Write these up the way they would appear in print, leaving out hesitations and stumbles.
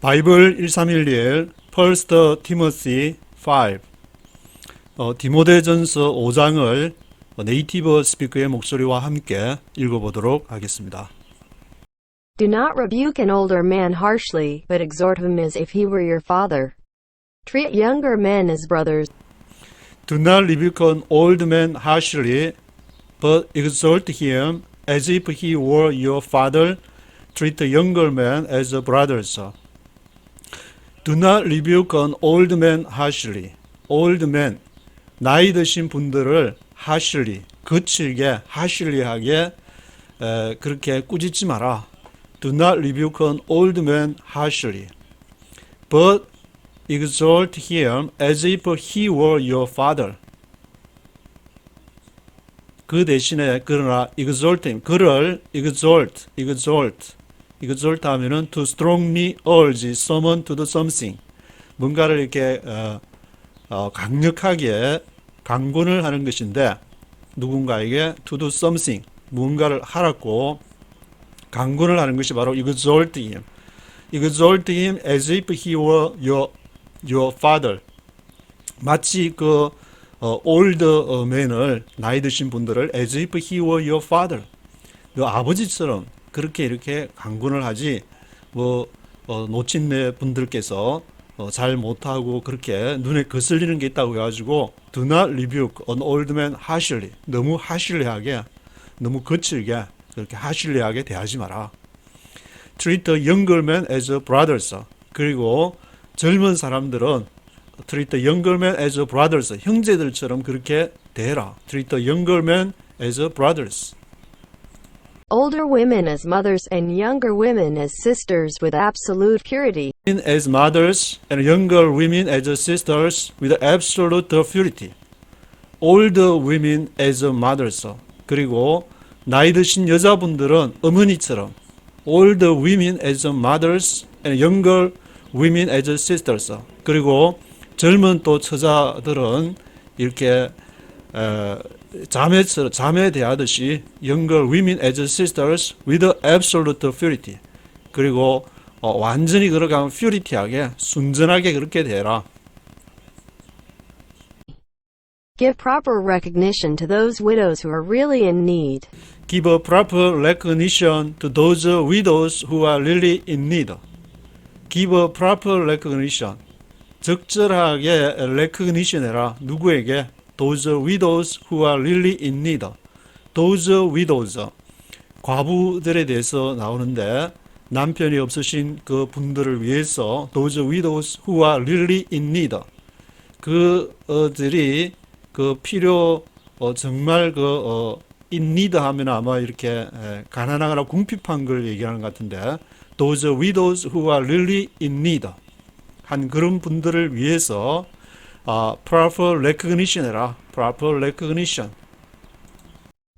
바이블 1311 First Timothy 5 디모데전서 5장을 네이티브 스피커의 목소리와 함께 읽어보도록 하겠습니다. Do not rebuke an older man harshly, but exhort him as if he were your father. Treat younger men as brothers. Do not rebuke an old man harshly, but exhort him as if he were your father. Treat younger men as brothers. Do not rebuke an old man harshly. Old man, 나이 드신 분들을 harshly, 거칠게, harshly하게 그렇게 꾸짖지 마라. Do not rebuke an old man harshly, but exhort him as if he were your father. 그 대신에 그러나 exhort him, 그를 exhort 하면은 to strongly urge someone to do something. 뭔가를 이렇게 강력하게 강권을 하는 것인데 누군가에게 to do something, 뭔가를 하라고 강권을 하는 것이 바로 exhort him. exhort him as if he were your father. 마치 그 old man을 나이 드신 분들을 as if he were your father. 그 아버지처럼 그렇게 이렇게 강권을 하지 노친네 분들께서 잘 못하고 그렇게 눈에 거슬리는 게 있다고 해가지고 do not rebuke an old man harshly. 너무 harshly하게, 너무 거칠게 그렇게 harshly하게 대하지 마라. Treat the younger men as brothers. 그리고 젊은 사람들은 treat the younger men as brothers. 형제들처럼 그렇게 대해라. Treat the younger men as brothers. Older women as mothers and younger women as sisters with absolute purity. As mothers and younger women as sisters with absolute purity. Older women as mothers. 그리고 나이 드신 여자분들은 어머니처럼 older women as mothers and younger women as sisters. 그리고 젊은 또 처자들은 이렇게 자매 대하듯이 younger women as sisters with absolute purity. 그리고 완전히 그러가면 purity하게 순전하게 그렇게 대해라. Give proper recognition to those widows who are really in need. Give a proper recognition to those widows who are really in need. Give a proper recognition. 적절하게 recognition 해라. 누구에게? Those widows who are really in need. Those widows. 과부들에 대해서 나오는데 남편이 없으신 그 분들을 위해서 those widows who are really in need. 그들이 그 필요 정말 in need 하면 아마 이렇게 가난하거나 궁핍한 걸 얘기하는 것 같은데 those widows who are really in need 한 그런 분들을 위해서 proper recognition 해라. proper recognition.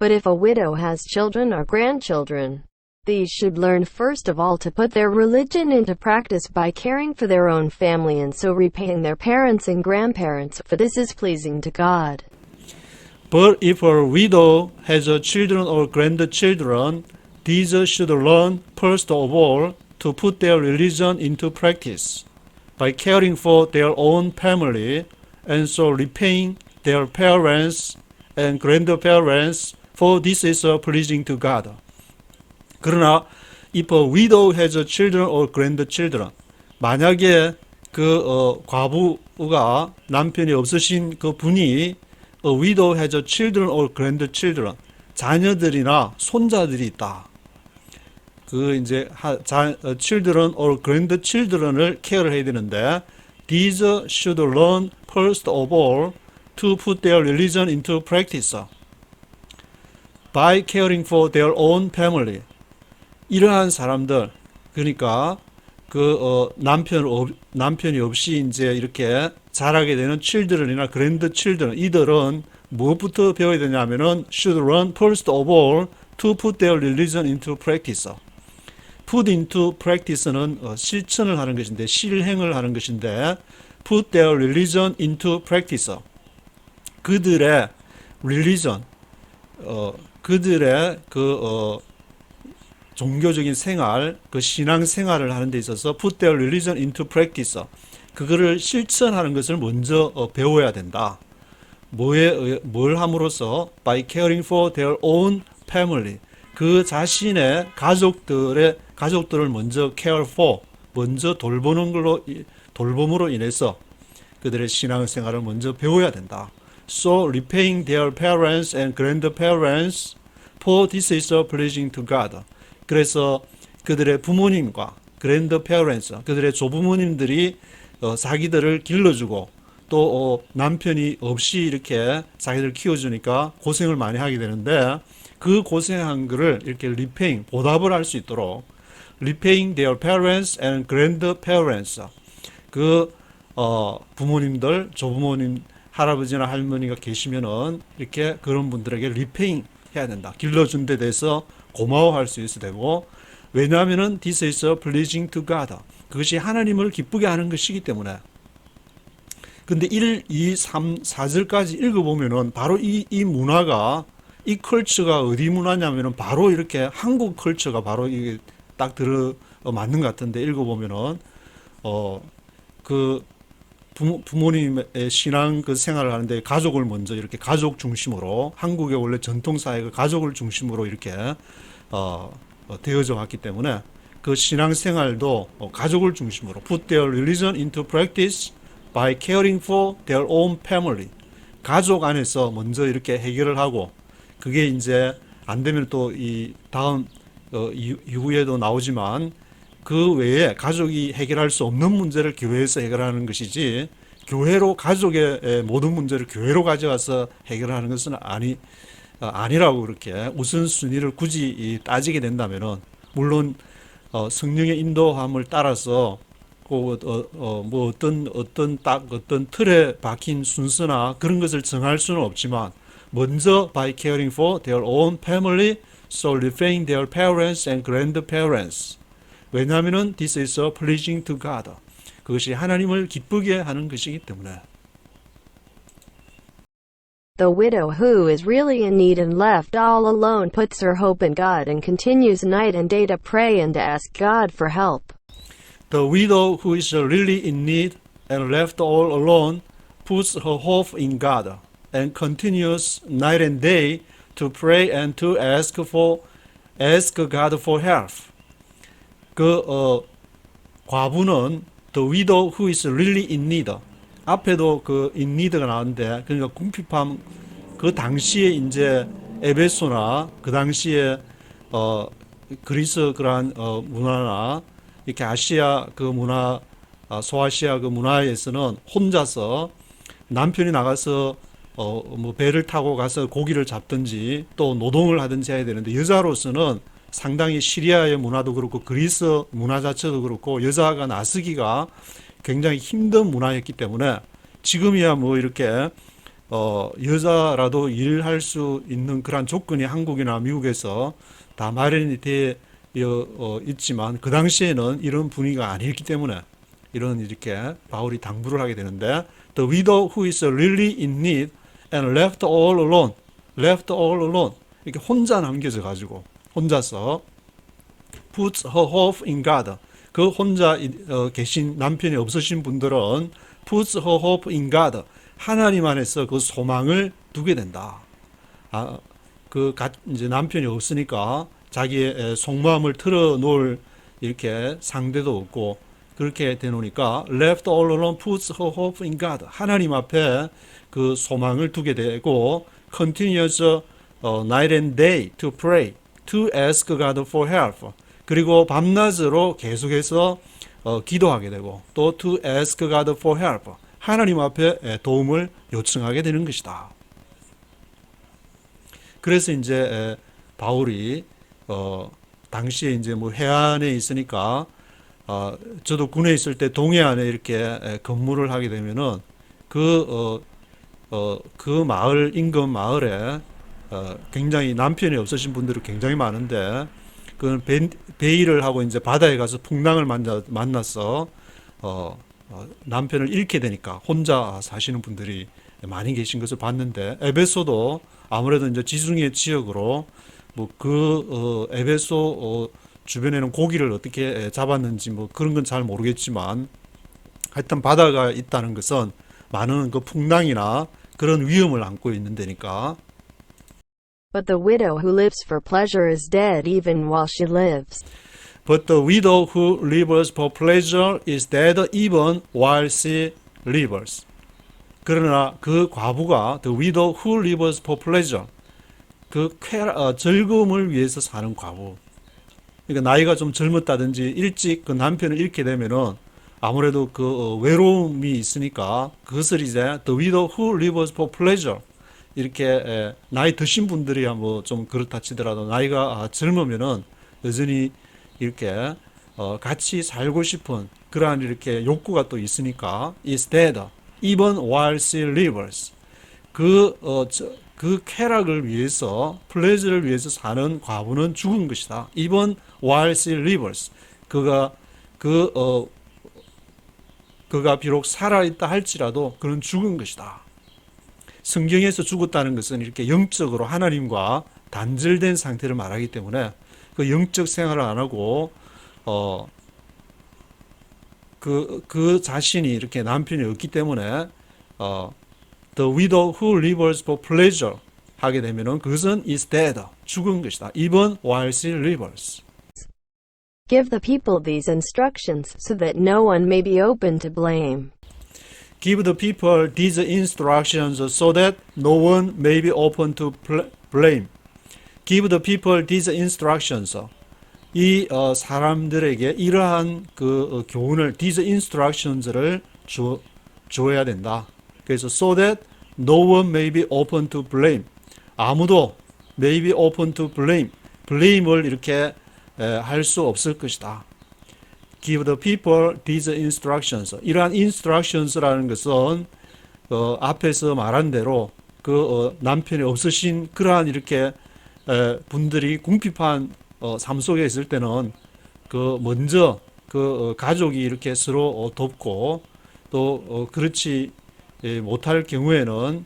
But if a widow has children or grandchildren, these should learn first of all to put their religion into practice by caring for their own family and so repaying their parents and grandparents, for this is pleasing to God. But if a widow has children or grandchildren, these should learn first of all to put their religion into practice by caring for their own family and so repaying their parents and grandparents, for this is pleasing to God. 그러나 if a widow has children or grandchildren, 만약에 그 과부가 남편이 없으신 그 분이 a widow has children or grandchildren, 자녀들이나 손자들이 있다. 그 이제 children or grandchildren을 케어를 해야 되는데 these should learn first of all to put their religion into practice by caring for their own family. 이러한 사람들, 그러니까 남편이 없이 이제 이렇게 자라게 되는 children이나 grandchildren, 이들은 무엇부터 배워야 되냐면은 should learn first of all to put their religion into practice. put into practice는 실천을 하는 것인데, 실행을 하는 것인데, put their religion into practice. 그들의 religion, 그들의 종교적인 생활, 그 신앙 생활을 하는 데 있어서 put their religion into practice. 그거를 실천하는 것을 먼저 배워야 된다. 뭘 함으로써? By caring for their own family. 그 자신의 가족들을 먼저 care for, 먼저 돌봄으로 인해서 그들의 신앙생활을 먼저 배워야 된다. So repaying their parents and grandparents, for this is pleasing to God. 그래서 그들의 부모님과 grandparents, 그들의 조부모님들이 자기들을 길러주고 또 남편이 없이 이렇게 자기들 키워주니까 고생을 많이 하게 되는데 그 고생한 거를 이렇게 repaying, 보답을 할 수 있도록 repaying their parents and grandparents, 그 부모님들, 조부모님, 할아버지나 할머니가 계시면은 이렇게 그런 분들에게 repaying 해야 된다. 길러준 데 대해서 고마워할 수 있어야 되고, 왜냐하면은 this is pleasing to God. 그것이 하나님을 기쁘게 하는 것이기 때문에. 근데 1, 2, 3, 4절까지 읽어보면은 바로 이 문화가, 이 컬처가 어디 문화냐면은 바로 이렇게 한국 컬처가 바로 이게 딱 맞는 것 같은데, 읽어보면은 그 부모님의 신앙 그 생활을 하는데 가족을 먼저 이렇게 가족 중심으로, 한국의 원래 전통 사회가 가족을 중심으로 이렇게 되어져 왔기 때문에 그 신앙 생활도 가족을 중심으로 put their religion into practice by caring for their own family. 가족 안에서 먼저 이렇게 해결을 하고, 그게 이제 안 되면 또 이 다음 이후에도 나오지만 그 외에 가족이 해결할 수 없는 문제를 교회에서 해결하는 것이지, 교회로 가족의 모든 문제를 교회로 가져가서 해결하는 것은 아니라고 그렇게 우선순위를 굳이 따지게 된다면은, 물론 성령의 인도함을 따라서 뭐 어떤 틀에 박힌 순서나 그런 것을 정할 수는 없지만, 먼저 by caring for their own family, so repaying their parents and grandparents. 왜냐하면은 this is pleasing to God. 그것이 하나님을 기쁘게 하는 것이기 때문에. The widow who is really in need and left all alone puts her hope in God and continues night and day to pray and to ask God for help. The widow who is really in need and left all alone puts her hope in God and continues night and day to pray and to ask God for help. 과부는 the widow who is really in need. 앞에도 그 in need가 나왔는데, 그러니까 궁핍함, 그 당시에 이제 에베소나 그 당시에 그리스 그러한 문화나 이렇게 아시아 그 문화, 소아시아 그 문화에서는 혼자서 남편이 나가서 뭐 배를 타고 가서 고기를 잡든지 또 노동을 하든지 해야 되는데, 여자로서는 상당히 시리아의 문화도 그렇고 그리스 문화 자체도 그렇고 여자가 나서기가 굉장히 힘든 문화였기 때문에, 지금이야 뭐 이렇게 여자라도 일할 수 있는 그런 조건이 한국이나 미국에서 다 마련이 되어 있지만, 그 당시에는 이런 분위기가 아니었기 때문에 이런 이렇게 바울이 당부를 하게 되는데, the widow who is really in need and left all alone 이렇게 혼자 남겨져 가지고 혼자서 puts her hope in God. 그 혼자 계신 남편이 없으신 분들은 puts her hope in God. 하나님 안에서 그 소망을 두게 된다. 이제 남편이 없으니까 자기의 속마음을 털어놓을 이렇게 상대도 없고, 그렇게 되놓으니까 left all alone puts her hope in God. 하나님 앞에 그 소망을 두게 되고, continues night and day to pray, to ask God for help. 그리고 밤낮으로 계속해서 기도하게 되고, 또 to ask God for help. 하나님 앞에 도움을 요청하게 되는 것이다. 그래서 이제 바울이 당시에 이제 뭐 해안에 있으니까, 저도 군에 있을 때 동해안에 이렇게 근무를 하게 되면은 그 마을, 인근 마을에 굉장히 남편이 없으신 분들이 굉장히 많은데, 그 베일을 하고 이제 바다에 가서 풍랑을 만나서 남편을 잃게 되니까 혼자 사시는 분들이 많이 계신 것을 봤는데, 에베소도 아무래도 이제 지중해 지역으로 뭐 에베소 주변에는 고기를 어떻게 잡았는지 뭐 그런 건 잘 모르겠지만 하여튼 바다가 있다는 것은 많은 그 풍랑이나 그런 위험을 안고 있는 데니까. But the widow who lives for pleasure is dead even while she lives. But the widow who lives for pleasure is dead even while she lives. 그러나 그 과부가 the widow who lives for pleasure, 즐거움을 위해서 사는 과부. 그러니까 나이가 좀 젊었다든지 일찍 그 남편을 잃게 되면은 아무래도 그 외로움이 있으니까 그것을 이제 the widow who lives for pleasure, 이렇게 나이 드신 분들이야 뭐 좀 그렇다 치더라도 나이가 젊으면은 여전히 이렇게 같이 살고 싶은 그러한 이렇게 욕구가 또 있으니까 is dead even while she lives. 그 쾌락을 위해서, 플레저를 위해서 사는 과부는 죽은 것이다. even while she lives. 그가 비록 살아있다 할지라도 그는 죽은 것이다. 성경에서 죽었다는 것은 이렇게 영적으로 하나님과 단절된 상태를 말하기 때문에 그 영적 생활을 안 하고 그 자신이 이렇게 남편이 없기 때문에 the widow who lives for pleasure 하게 되면은 그것은 is dead, 죽은 것이다. even while she lives. Give the people these instructions so that no one may be open to blame. Give the people these instructions so that no one may be open to blame. Give the people these instructions. 이 사람들에게 이러한 그 교훈을, these instructions를 줘야 된다. 그래서 so that no one may be open to blame. 아무도 may be open to blame. blame을 이렇게 할 수 없을 것이다. Give the people these instructions. 이러한 instructions라는 것은 앞에서 말한 대로 남편이 없으신 그러한 이렇게 분들이 궁핍한 삶 속에 있을 때는 먼저 가족이 이렇게 서로 돕고 또 그렇지 못할 경우에는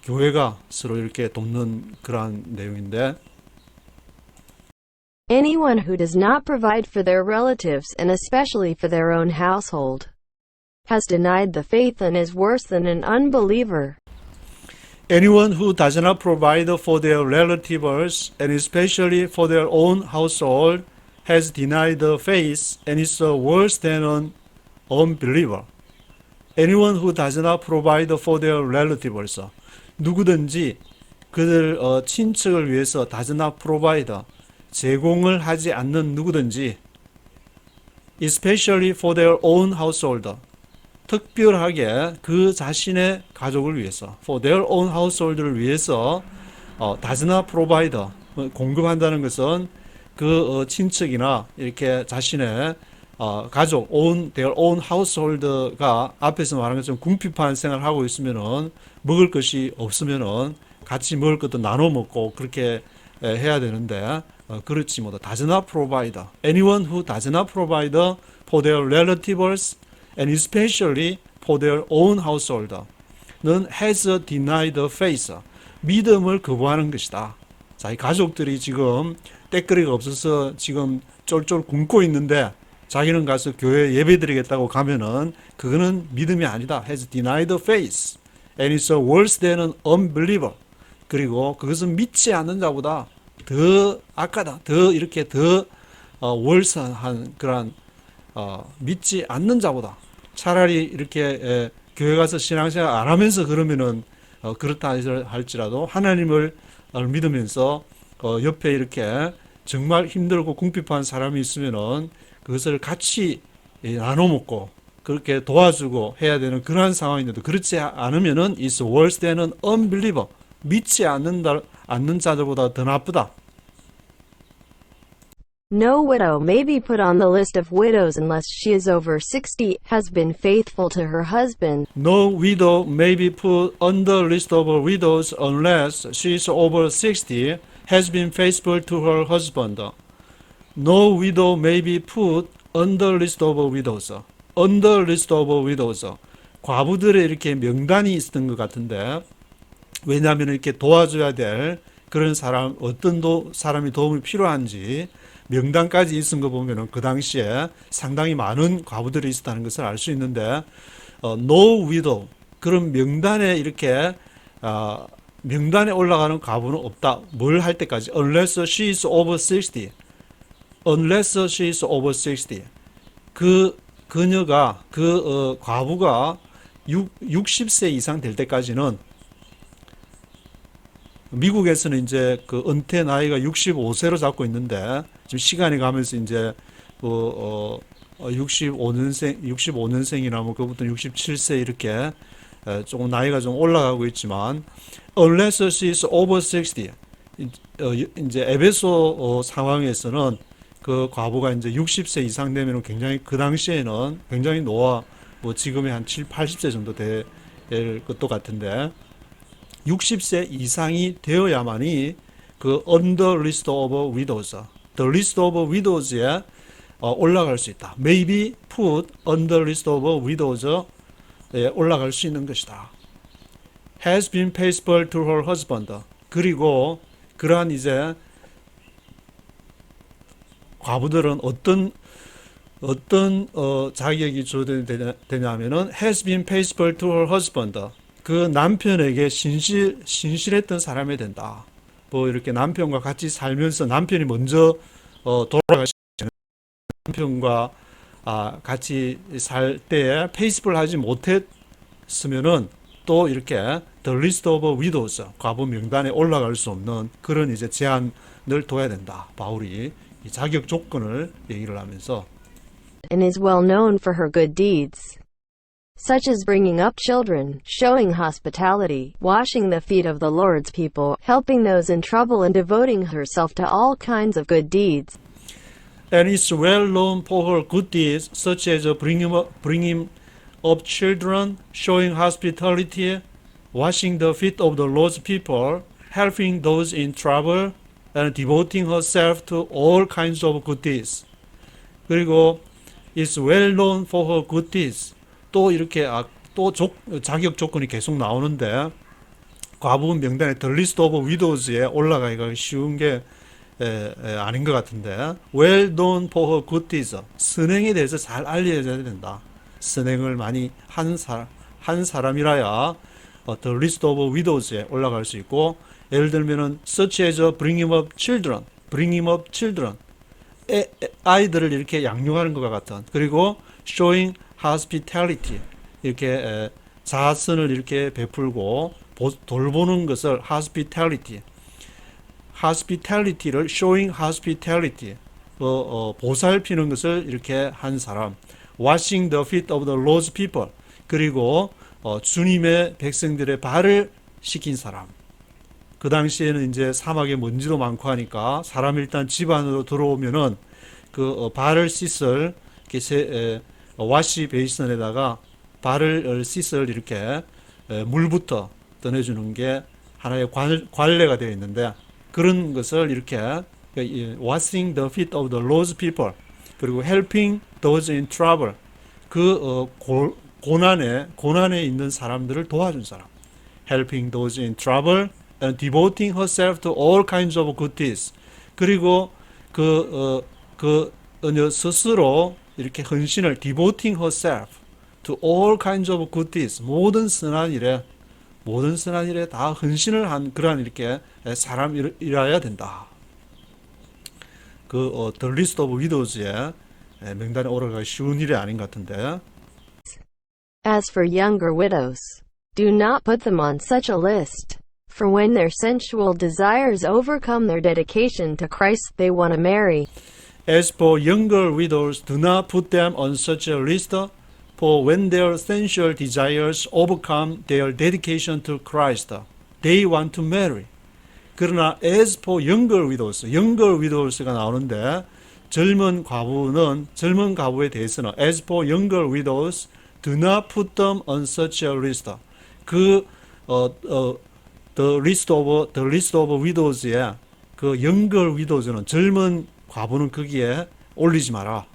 교회가 서로 이렇게 돕는 그러한 내용인데. Anyone who does not provide for their relatives and especially for their own household has denied the faith and is worse than an unbeliever. Anyone who does not provide for their relatives and especially for their own household has denied the faith and is worse than an unbeliever. Anyone who does not provide for their relatives. 누구든지 그들 친척을 위해서 does not provide, 제공을 하지 않는 누구든지, especially for their own household, 특별하게 그 자신의 가족을 위해서, for their own household를 위해서 does not provide, 공급한다는 것은 그 친척이나 이렇게 자신의 가족, their own household가 앞에서 말한 것처럼 궁핍한 생활을 하고 있으면은 먹을 것이 없으면은 같이 먹을 것도 나눠 먹고 그렇게 해야 되는데 그렇지 못하다. does not provide. Anyone who does not provide for their relatives and especially for their own household 는 has denied the faith. 믿음을 거부하는 것이다. 자기 가족들이 지금 떼거리가 없어서 지금 쫄쫄 굶고 있는데 자기는 가서 교회 예배드리겠다고 가면은 그거는 믿음이 아니다. has denied the faith and is worse than an unbeliever. 그리고 그것은 믿지 않는 자보다 더 악하다. 더 이렇게 더 worse한 그런 믿지 않는 자보다 차라리 이렇게 교회 가서 신앙생활 안 하면서 그러면은 그렇다 할지라도 하나님을 믿으면서 옆에 이렇게 정말 힘들고 궁핍한 사람이 있으면은 그것을 같이 나눠 먹고 그렇게 도와주고 해야 되는 그러한 상황인데도 그렇지 않으면은 is worse than an unbeliever. 믿지 않는 자들보다 더 나쁘다. No widow may be put on the list of widows unless she is over 60, has been faithful to her husband. No widow may be put on the list of widows unless she is over 60, has been faithful to her husband. No widow may be put on the list of widows. On the list of widows. 과부들의 이렇게 명단이 있었던 것 같은데, 왜냐하면 이렇게 도와줘야 될 그런 사람, 어떤 사람이 도움이 필요한지 명단까지 있은 거 보면은 그 당시에 상당히 많은 과부들이 있었다는 것을 알 수 있는데, no widow, 그런 명단에 이렇게 명단에 올라가는 과부는 없다. 뭘 할 때까지? unless she is over 60. unless she is over 60. 그녀가 과부가 60세 이상 될 때까지는, 미국에서는 이제 그 은퇴 나이가 65세로 잡고 있는데, 지금 시간이 가면서 이제 65년생이나 뭐 그부터 67세 이렇게 조금 나이가 좀 올라가고 있지만, unless she is over 60, 이제 에베소 상황에서는 그 과부가 이제 60세 이상 되면 굉장히, 그 당시에는 굉장히 노화, 뭐 지금의 한 7, 80세 정도 될 것도 같은데, 60세 이상이 되어야만이 그 on the list of widows, the list of widows에 올라갈 수 있다. Maybe put on the list of widows에 올라갈 수 있는 것이다. Has been faithful to her husband. 그리고 그러한 이제 과부들은 어떤 자격이 주어지냐면은 has been faithful to her husband. 그 남편에게 신실했던 사람이 된다. 뭐 이렇게 남편과 같이 살면서 남편이 먼저 돌아가시는, 남편과 같이 살 때에 페이스풀 하지 못했으면은 또 이렇게 the list of widows, 과부 명단에 올라갈 수 없는 그런 이제 제한을 둬야 된다. 바울이 이 자격 조건을 얘기를 하면서, and is well known for her good deeds, such as bringing up children, showing hospitality, washing the feet of the Lord's people, helping those in trouble, and devoting herself to all kinds of good deeds. and is well known for her good deeds, such as bringing up children, showing hospitality, washing the feet of the Lord's people, helping those in trouble, and devoting herself to all kinds of good deeds. 그리고 is well known for her good deeds. 또 이렇게 자격 조건이 계속 나오는데, 과부 명단에 the list of widows에 올라가기가 쉬운 게 아닌 것 같은데, well known for her good deeds, 선행에 대해서 잘 알려져야 된다. 선행을 많이 한 사람이라야 the list of widows에 올라갈 수 있고, 예를 들면은 such as bringing up children, 아이들을 이렇게 양육하는 것과 같은, 그리고 showing hospitality, 이렇게 자선을 이렇게 베풀고 돌보는 것을 hospitality를 showing hospitality, 보살피는 것을 이렇게 한 사람, washing the feet of the Lord's people, 그리고 주님의 백성들의 발을 씻긴 사람. 그 당시에는 이제 사막에 먼지도 많고 하니까 사람이 일단 집 안으로 들어오면은 그 발을 씻을 와시 베이선에다가 발을 씻을 이렇게 물부터 떠내주는 게 하나의 관례가 되어 있는데, 그런 것을 이렇게 washing the feet of the Lord's people, 그리고 helping those in trouble, 그 고난에 있는 사람들을 도와준 사람, helping those in trouble and devoting herself to all kinds of good deeds. 그리고 그녀 스스로 이렇게 헌신을 devoting herself to all kinds of good deeds, 모든 선한 일에 다 헌신을 한 그러한 이렇게 사람이라야 된다. the list of widows에 명단에 올라가기 쉬운 일이 아닌 것 같은데. As for younger widows, do not put them on such a list. For when their sensual desires overcome their dedication to Christ, they want to marry. As for younger widows, do not put them on such a list, for when their sensual desires overcome their dedication to Christ, they want to marry. 그러나 as for younger widows가 나오는데, 젊은 과부에 대해서는 as for younger widows, do not put them on such a list. the list of widows에 그 younger widows는 젊은 과부는 거기에 올리지 마라.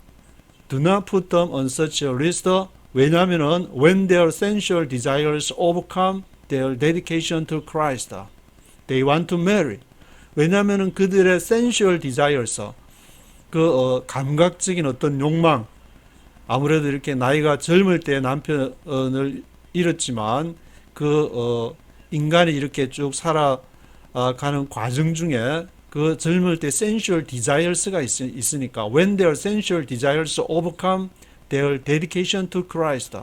Do not put them on such a list. 왜냐하면은 when their sensual desires overcome their dedication to Christ, they want to marry. 왜냐하면은 그들의 sensual desires, 감각적인 어떤 욕망, 아무래도 이렇게 나이가 젊을 때 남편을 잃었지만 인간이 이렇게 쭉 살아가는 과정 중에 그 젊을 때 sensual desires가 있으니까 when their sensual desires overcome their dedication to Christ,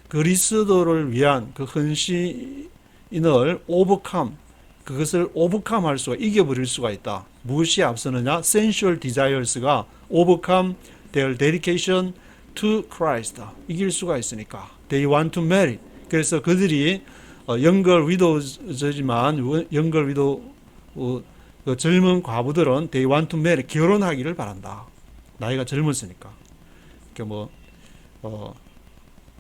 그리스도를 위한 그 헌신을 그것을 overcome 할 수가, 이겨버릴 수가 있다. 무엇이 앞서느냐? sensual desires가 overcome their dedication to Christ, 이길 수가 있으니까. They want to marry. 그래서 그들이 영걸 위도우지만 영걸 위도 그 젊은 과부들은 they want to marry, 결혼하기를 바란다. 나이가 젊었으니까.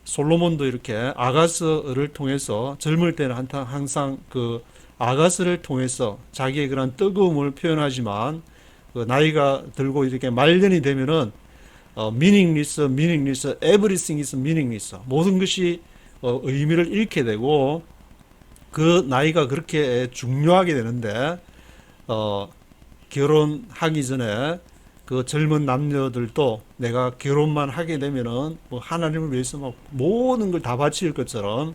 솔로몬도 이렇게 아가스를 통해서, 젊을 때는 항상 그 아가스를 통해서 자기의 그런 뜨거움을 표현하지만 나이가 들고 이렇게 말년이 되면은 meaningless, everything is meaningless. 모든 것이 의미를 잃게 되고 그 나이가 그렇게 중요하게 되는데 결혼하기 전에 그 젊은 남녀들도 내가 결혼만 하게 되면은 하나님을 위해서 막 모든 걸 다 바칠 것처럼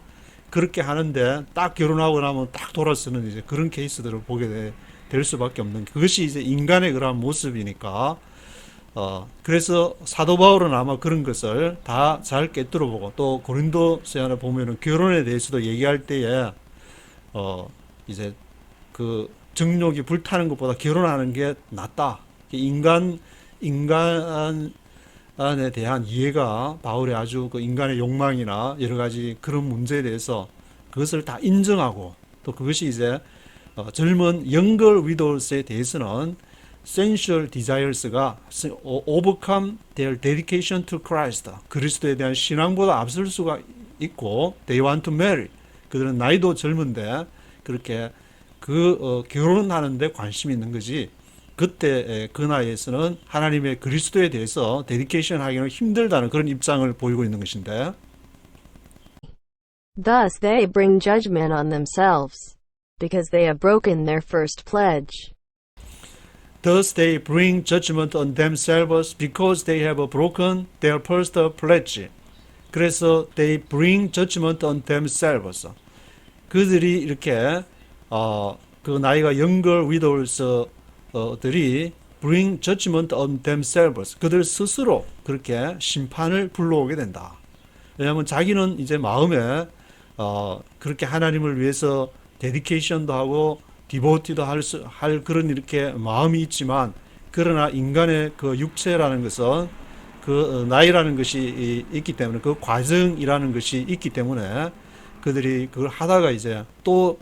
그렇게 하는데 딱 결혼하고 나면 딱 돌아서는 이제 그런 케이스들을 보게 될 수밖에 없는, 그것이 이제 인간의 그러한 모습이니까. 그래서 사도 바울은 아마 그런 것을 다 잘 꿰뚫어 보고, 또 고린도서에 보면은 결혼에 대해서도 얘기할 때에 이제 그 정욕이 불타는 것보다 결혼하는 게 낫다. 인간에 대한 이해가, 바울의 아주 그 인간의 욕망이나 여러 가지 그런 문제에 대해서 그것을 다 인정하고, 또 그것이 이제 젊은 영걸 위도우스에 대해서는 sensual desires가 overcome their dedication to Christ, 그리스도에 대한 신앙보다 앞설 수가 있고, they want to marry, 그들은 나이도 젊은데 그렇게 결혼하는데 관심이 있는 거지, 그때 그 나이에서는 하나님의 그리스도에 대해서 데디케이션 하기는 힘들다는 그런 입장을 보이고 있는 것인데, Thus they bring judgment on themselves, because they have broken their first pledge. thus they bring judgment on themselves because they have broken their first pledge. 그래서 they bring judgment on themselves. 그들이 이렇게 그 나이가 영걸 위도우스들이 bring judgment on themselves. 그들 스스로 그렇게 심판을 불러오게 된다. 왜냐하면 자기는 이제 마음에 그렇게 하나님을 위해서 데디케이션도 하고 디보티도 할 그런 이렇게 마음이 있지만, 그러나 인간의 그 육체라는 것은 그 나이라는 것이 있기 때문에, 그 과정이라는 것이 있기 때문에 그들이 그걸 하다가 이제 또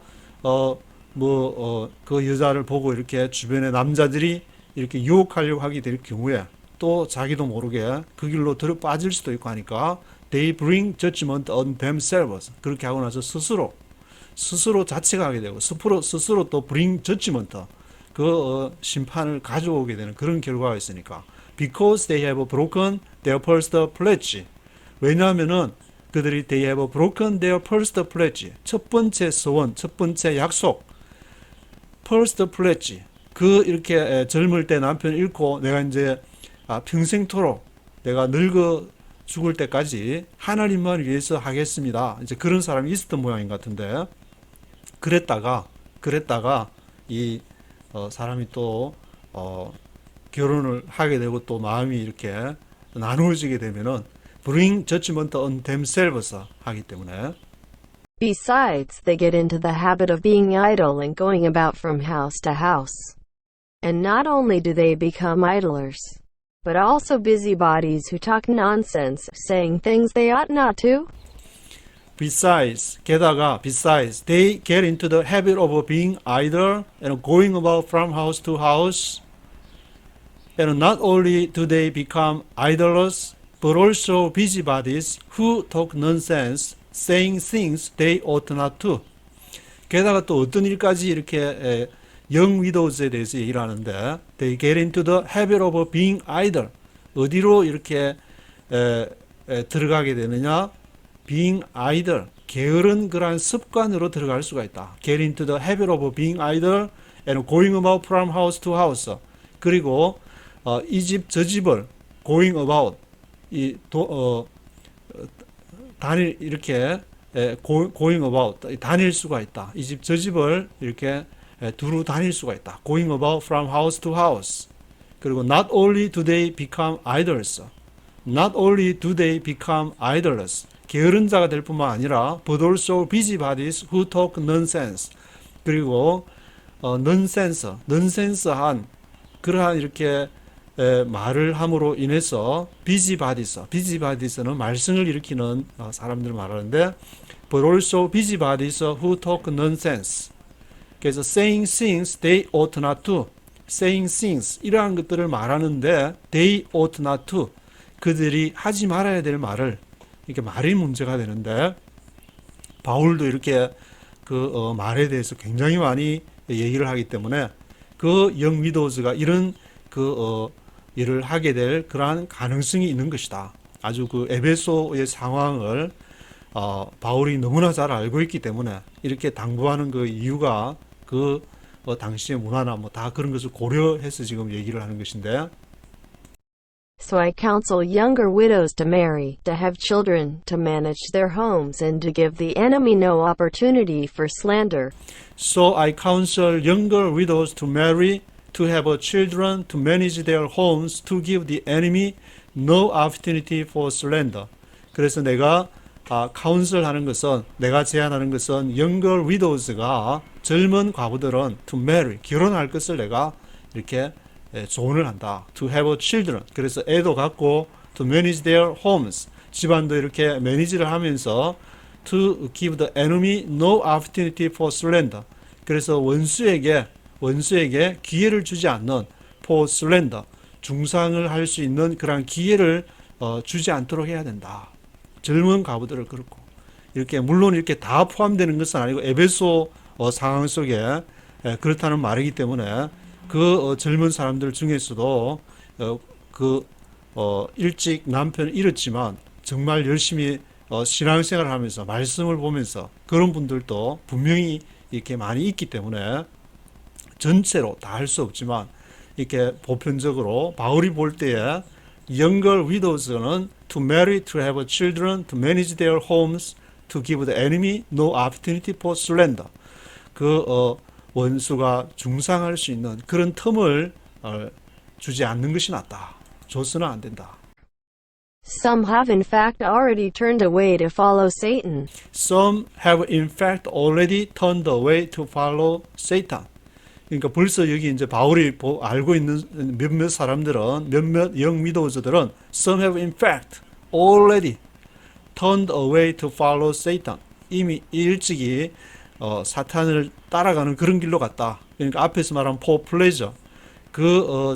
그 여자를 보고 이렇게 주변의 남자들이 이렇게 유혹하려고 하게 될 경우에 또 자기도 모르게 그 길로 들어 빠질 수도 있고 하니까 they bring judgment on themselves. 그렇게 하고 나서 스스로 자책하게 하게 되고 스스로 또 bring judgment, 그 심판을 가져오게 되는 그런 결과가 있으니까. because they have broken their first pledge. 왜냐하면은 그들이 they have broken their first pledge. 첫 번째 서원, 첫 번째 약속. first pledge. 이렇게 젊을 때 남편 잃고 내가 이제 평생토록 내가 늙어 죽을 때까지 하나님만 위해서 하겠습니다. 이제 그런 사람이 있었던 모양인 것 같은데, 그랬다가 이 사람이 또 결혼을 하게 되고 또 마음이 이렇게 나누어지게 되면은 bring judgment on themselves 하기 때문에. Besides, they get into the habit of being idle and going about from house to house. And not only do they become idlers, but also busybodies who talk nonsense, saying things they ought not to. Besides, they get into the habit of being idle and going about from house to house. And not only do they become idlers, but also busybodies who talk nonsense, saying things they ought not to. 게다가 또 어떤 일까지 이렇게 young widows 대해서 얘기를 하는데, they get into the habit of being idle. 어디로 이렇게 들어가게 되느냐? being idle, 게으른 그러한 습관으로 들어갈 수가 있다. get into the habit of being idle and going about from house to house. 그리고 이 집 저 집을 going about 다닐 이렇게 going about 다닐 수가 있다. 이 집 저 집을 이렇게 두루 다닐 수가 있다. going about from house to house. 그리고 not only do they become idols. Not only do they become idlers. 게으른 자가 될 뿐만 아니라 but also busybodies who talk nonsense. 그리고 넌센스한 그러한 이렇게 말을 함으로 인해서 busybodies는 말썽을 일으키는 사람들을 말하는데 but also busybodies who talk nonsense. 그래서 saying things they ought not to. saying things 이러한 것들을 말하는데 they ought not to. 그들이 하지 말아야 될 말을 이렇게 말이 문제가 되는데 바울도 이렇게 그 말에 대해서 굉장히 많이 얘기를 하기 때문에 그 영 위도우즈가 이런 그 일을 하게 될 그러한 가능성이 있는 것이다. 아주 그 에베소의 상황을 바울이 너무나 잘 알고 있기 때문에 이렇게 당부하는 그 이유가 그 당시의 문화나 뭐 다 그런 것을 고려해서 지금 얘기를 하는 것인데. So I counsel younger widows to marry, to have children, to manage their homes, and to give the enemy no opportunity for slander. So I counsel younger widows to marry, to have children, to manage their homes, to give the enemy no opportunity for slander. 그래서 내가 카운슬하는 것은 내가 제안하는 것은 younger widows가 젊은 과부들은 to marry 결혼할 것을 내가 이렇게 조언을 한다. To have children. 그래서 애도 갖고 to manage their homes. 집안도 이렇게 매니지를 하면서 to give the enemy no opportunity for slander. 그래서 원수에게 기회를 주지 않는 for slander. 중상을 할 수 있는 그런 기회를 주지 않도록 해야 된다. 젊은 과부들을 그렇고 이렇게 물론 이렇게 다 포함되는 것은 아니고 에베소 상황 속에 그렇다는 말이기 때문에 그 젊은 사람들 중에서도 일찍 남편을 잃었지만 정말 열심히 신앙생활을 하면서 말씀을 보면서 그런 분들도 분명히 이렇게 많이 있기 때문에 전체로 다 할 수 없지만 이렇게 보편적으로 바울이 볼 때에 younger widows는 to marry, to have children, to manage their homes, to give the enemy no opportunity for slander. 원수가 중상할 수 있는 그런 틈을 주지 않는 것이 낫다. 줘서는 안 된다. Some have in fact already turned away to follow Satan. Some have in fact already turned away to follow Satan. 그러니까 벌써 여기 이제 바울이 알고 있는 몇몇 사람들은 몇몇 영 위도우즈들은 some have in fact already turned away to follow Satan. 이미 일찍이 사탄을 따라가는 그런 길로 갔다. 그러니까 앞에서 말한 for pleasure,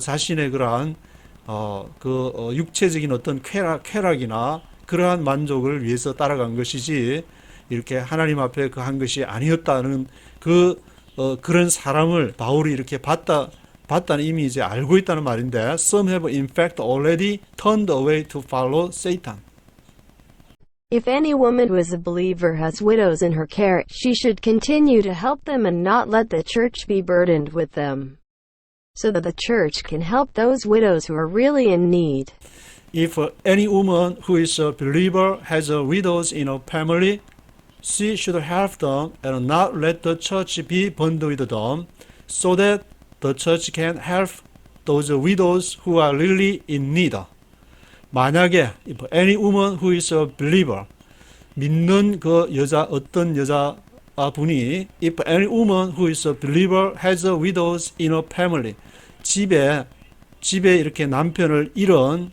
자신의 그러한 육체적인 어떤 쾌락이나 그러한 만족을 위해서 따라간 것이지 이렇게 하나님 앞에 그 한 것이 아니었다는 그런 사람을 바울이 이렇게 봤다는 이미 이제 알고 있다는 말인데 some have in fact already turned away to follow Satan. If any woman who is a believer has widows in her care, she should continue to help them and not let the church be burdened with them, so that the church can help those widows who are really in need. If any woman who is a believer has widows in her family, she should help them and not let the church be burdened with them, so that the church can help those widows who are really in need. 만약에 if any woman who is a believer, 믿는 그 어떤 여자분이 if any woman who is a believer has widows in her family, 집에 이렇게 남편을 잃은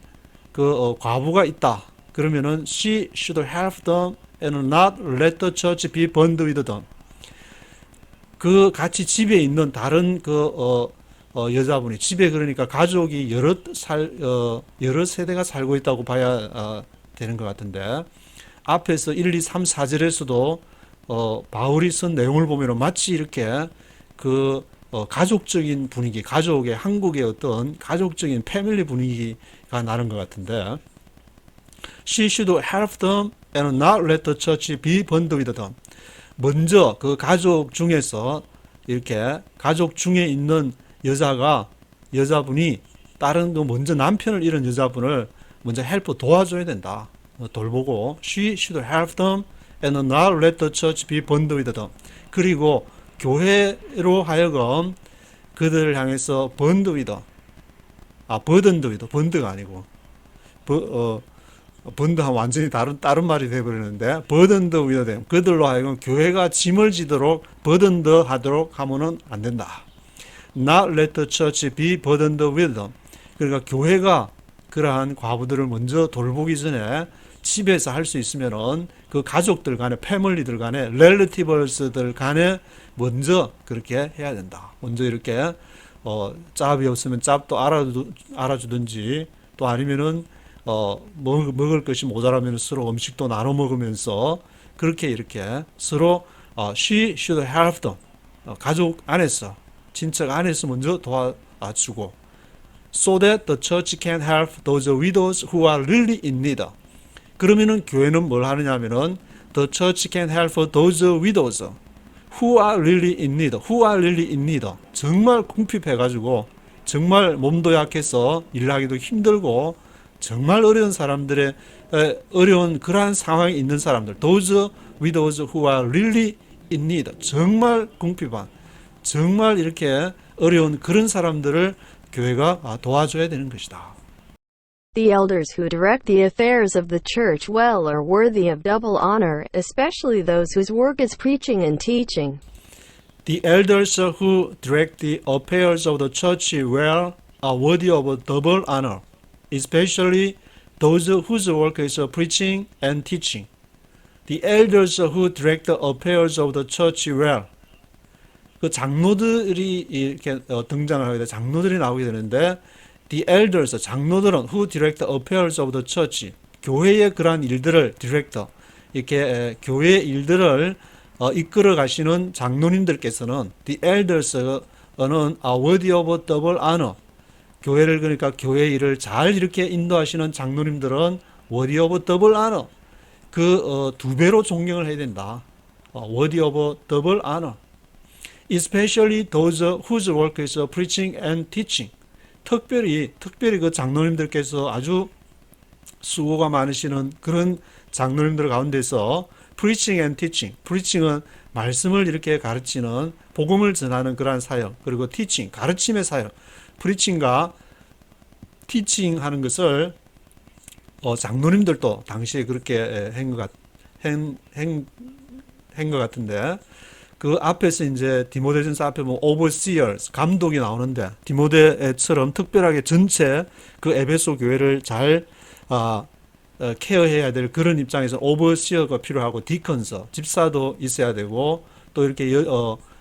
과부가 있다. 그러면은 she should help them and not let the church be burdened with them. 같이 집에 있는 다른 여자분이 집에 그러니까 가족이 여러 세대가 살고 있다고 봐야 되는 것 같은데 앞에서 1, 2, 3, 4절에서도 바울이 쓴 내용을 보면 마치 이렇게 가족적인 분위기, 한국의 어떤 가족적인 패밀리 분위기가 나는 것 같은데 She should help them and not let the church be burdened with them. 먼저 그 가족 중에서 이렇게 가족 중에 있는 여자분이 다른 그 먼저 남편을 잃은 여자분을 먼저 헬프 도와줘야 된다. 돌보고 she should help them and not let the church be burned with them. 그리고 교회로 하여금 그들을 향해서 burned with, burdened with, burned가 아니고 번드하면 완전히 다른 말이 되어버리는데 burdened with them. 그들로 하여금 교회가 짐을 지도록 burdened 하도록 하면은 안 된다. Not let the church be burdened with them. 그러니까 교회가 그러한 과부들을 먼저 돌보기 전에 집에서 할 수 있으면은 그 가족들 간에 패밀리들 간에 relatives들 간에 먼저 그렇게 해야 된다. 먼저 이렇게 짭이 없으면 짭도 알아주든지 또 아니면은 먹을 것이 모자라면 서로 음식도 나눠 먹으면서 그렇게 이렇게 서로 she should help them. 가족 안에서 친척 안에서 먼저 도와주고 so that the church can help those widows who are really in need. 그러면은 교회는 뭘 하느냐면은 the church can help those widows who are really in need. who are really in need. 정말 궁핍해가지고 정말 몸도 약해서 일하기도 힘들고 정말 어려운 사람들의 어려운 그러한 상황에 있는 사람들, those widows who are really in need, 정말 궁핍한, 정말 이렇게 어려운 그런 사람들을 교회가 도와줘야 되는 것이다. The elders who direct the affairs of the church well are worthy of double honor, especially those whose work is preaching and teaching. The elders who direct the affairs of the church well are worthy of double honor, especially those whose work is preaching and teaching. The elders who direct the affairs of the church well. 그 장로들이 이렇게 등장을 하게 돼 장로들이 나오게 되는데 the elders 장로들은 who direct the affairs of the church 교회의 그러한 일들을 director 이렇게 교회의 일들을 이끌어 가시는 장로님들께서는 the elders는 are worthy of double honor. 교회를 그러니까 교회 일을 잘 이렇게 인도하시는 장로님들은 worthy of double honor. 그 두 배로 존경을 해야 된다. worthy of double honor. Especially those whose work is preaching and teaching. 특별히 그 장로님들께서 아주 수고가 많으시는 그런 장로님들 가운데서 preaching and teaching. preaching은 말씀을 이렇게 가르치는 복음을 전하는 그러한 사역. 그리고 teaching 가르침의 사역. preaching과 teaching 하는 것을 장로님들도 당시에 그렇게 한 것 같은데 그 앞에서 이제 디모데전서 앞에 보면 overseers 감독이 나오는데 디모데처럼 특별하게 전체 그 에베소 교회를 잘 케어해야 될 그런 입장에서 overseer가 필요하고 디컨서 집사도 있어야 되고 또 이렇게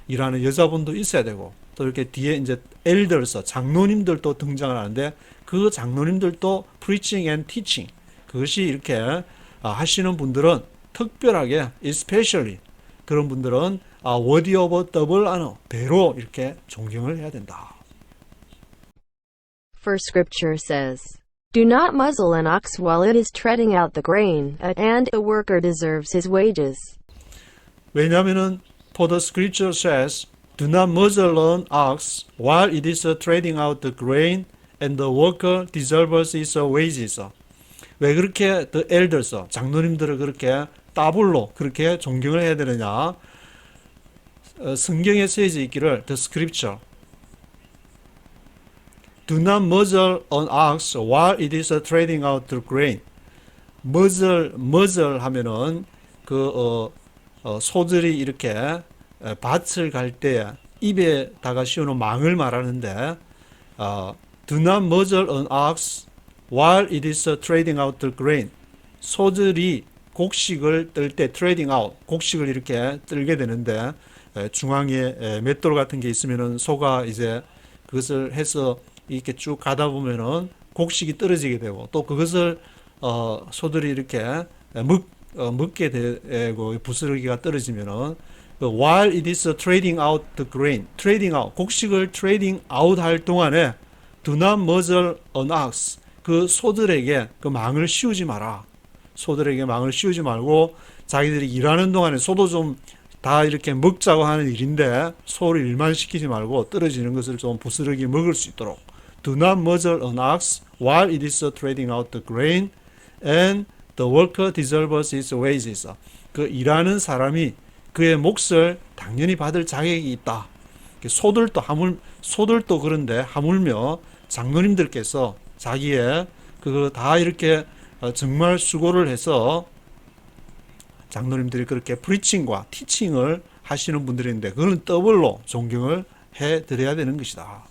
일하는 여자분도 있어야 되고 또 이렇게 뒤에 이제 elders 장로님들도 등장을 하는데 그 장로님들도 preaching and teaching 그것이 이렇게 하시는 분들은 특별하게 especially 그런 분들은 worthy of double honor 배로 이렇게 존경을 해야 된다. For scripture says, "Do not muzzle an ox while it is treading out the grain, and the worker deserves his wages." 왜냐하면은 for the scripture says, "Do not muzzle an ox while it is treading out the grain, and the worker deserves his wages." 왜 그렇게 the elders 장로님들을 그렇게 따블로 그렇게 존경을 해야 되느냐? 성경에 쓰여져 있기를 the scripture do not muzzle an ox while it is treading out the grain. muzzle 하면은 그 소들이 이렇게 밭을 갈 때 입에다가 씌우는 망을 말하는데 do not muzzle an ox while it is treading out the grain. 소들이 곡식을 뜰 때 trading out, 곡식을 이렇게 뜰게 되는데 중앙에 맷돌 같은 게 있으면은 소가 이제 그것을 해서 이렇게 쭉 가다 보면은 곡식이 떨어지게 되고 또 그것을 소들이 이렇게 먹게 되고 부스러기가 떨어지면은 while it is trading out the grain, trading out 곡식을 trading out 할 동안에 do not muzzle an ox 그 소들에게 그 망을 씌우지 마라. 소들에게 망을 씌우지 말고 자기들이 일하는 동안에 소도 좀 다 이렇게 먹자고 하는 일인데 소를 일만 시키지 말고 떨어지는 것을 좀 부스러기 먹을 수 있도록 do not muzzle an ox while it is treading out the grain, and the worker deserves his wages. 그 일하는 사람이 그의 몫을 당연히 받을 자격이 있다. 소들도 그런데 하물며 장로님들께서 자기의 그거 다 이렇게 정말 수고를 해서 장로님들이 그렇게 프리칭과 티칭을 하시는 분들인데 그거는 더블로 존경을 해드려야 되는 것이다.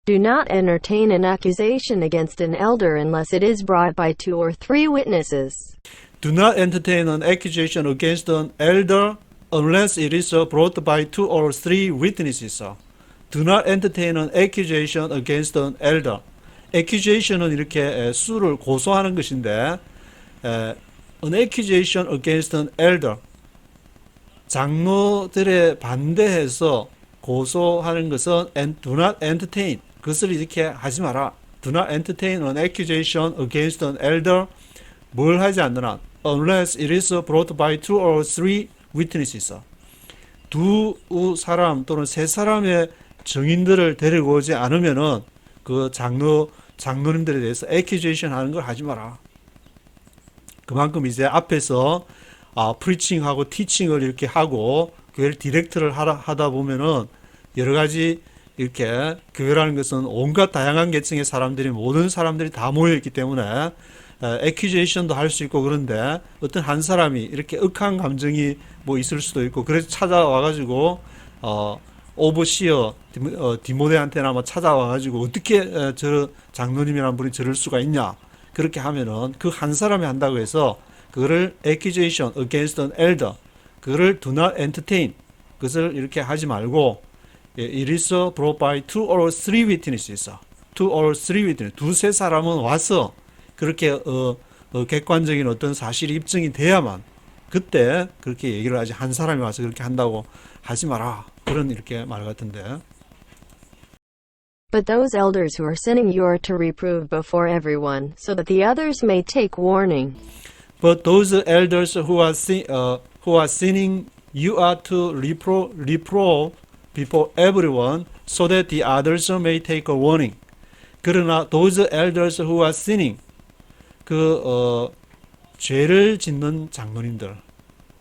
Do not entertain an accusation against an elder unless it is brought by 2 or 3 witnesses. Do not entertain an accusation against an elder unless it is brought by 2 or 3 witnesses. Do not entertain an accusation against an elder. accusation은 이렇게 수를 고소하는 것인데 an accusation against an elder. 장로들에 반대해서 고소하는 것은 do not entertain. 그것을 이렇게 하지 마라. Do not entertain an accusation against an elder. 뭘 하지 않느냐. Unless it is brought by 2 or 3 witnesses. 두 사람 또는 세 사람의 증인들을 데리고 오지 않으면은 그 장로님들에 대해서 accusation 하는 걸 하지 마라. 그만큼 이제 앞에서 프리칭하고 티칭을 이렇게 하고 교회를 디렉트를 하다 보면은 여러 가지 이렇게 교회라는 것은 온갖 다양한 계층의 사람들이 모든 사람들이 다 모여 있기 때문에 accusation도 할 수 있고 그런데 어떤 한 사람이 이렇게 억한 감정이 뭐 있을 수도 있고 그래서 찾아와 가지고 오버시어 디모데한테나 뭐 찾아와 가지고 어떻게 저 장로님이라는 분이 저럴 수가 있냐 그렇게 하면은 그 한 사람이 한다고 해서 그거를 accusation against an elder 그거를 do not entertain 그것을 이렇게 하지 말고 it is brought by 2 or 3 witnesses 2 or 3 witnesses 두세 사람은 와서 그렇게 객관적인 어떤 사실이 입증이 돼야만 그때 그렇게 얘기를 하지 한 사람이 와서 그렇게 한다고 하지 마라 그런 이렇게 말 같은데. But those elders who are sinning you are to reprove before everyone, so that the others may take warning. But those elders who are sinning you are to reprove before everyone, so that the others may take a warning. 그러나 those elders who are sinning 죄를 짓는 장로님들,